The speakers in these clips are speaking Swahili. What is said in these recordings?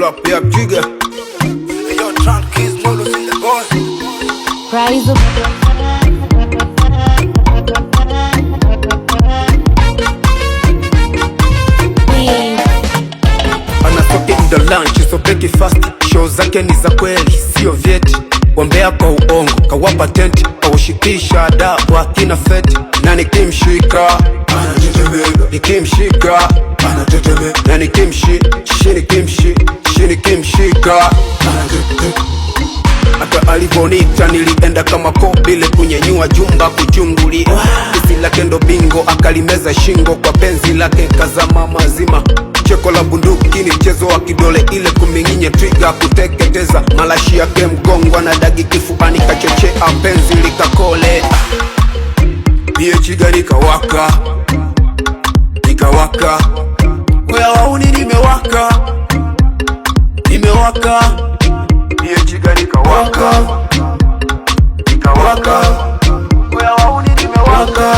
block, yeah, jigger. Hey, yo, Tron Keys, Molo, see the boy. Rise up. Anasoke in the lunch, so break it fast. Show zake ni za kweli, sio vyeti. Wambea kwa uongo, kawapa tenti. Kawashikisha dawa wakina feti. Na nikimshika anatetemeka, nikimshika anatetemeka, na nikimshika anatetemeka. Hata alivonita nilienda kama kobile kunyanyua jumba kuchungulia. Kisi lake ndo bingo akalimeza shingo kwa penzi lake kazama mazima. Cheko la bunduki ni mchezo wa kidole ile kuminginya trigger kuteketeza. Malashi yake mgongo na dagi kifuani kachochea penzi likakole. Chiga nikawaka, nikawaka. Wea wauni nimewaka, nimewaka. Chiga nikawaka, nikawaka. Wea wauni nimewaka,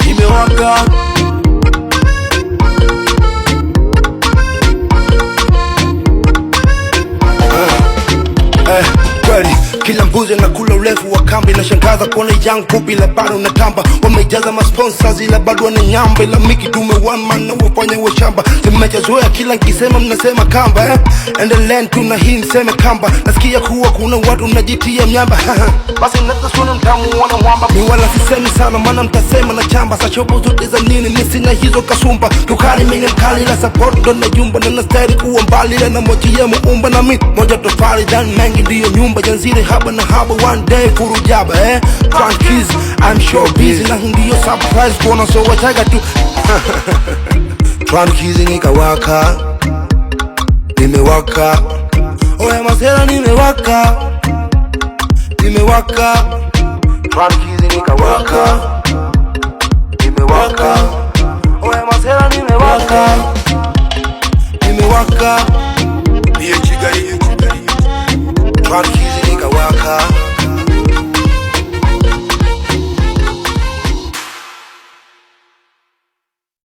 nimewaka. Kweli kila mbuzi na kula urefu wa kambi. Na shangaza kuona young puppy la bado na tamba. Wamejaza masponsors ila bado wana nyamba. Ila miki dume one man na wafanya wa shamba. Zimejazoea kila nkisema mnasema kamba Endelee tu na hii niseme kamba. Nasikia kuwa kuna watu najitia mnyamba basi mnatosuna mtamu wana mwamba. Mi wala sisemi sana mana mtasema na chamba. Sa chobo zote za nini nisina hizo kasumba. Tukari mine mkali la support ndo na jumba. Na nastari kuwa mbali la na moji ya muumba. Na mi moja tofali dan mengi ndiyo nyumba. Janzire haba na haba one day furu jaba Tron Keys, I'm sure busy. Na ndiyo surprise kona so wachaga tu Tron Keys nikawaka, nimewaka. Oya masela nimewaka, nimewaka. Tron Keys nikawaka, nimewaka. Oya masela nimewaka, nimewaka. Chiga Tron Keys nikawaka.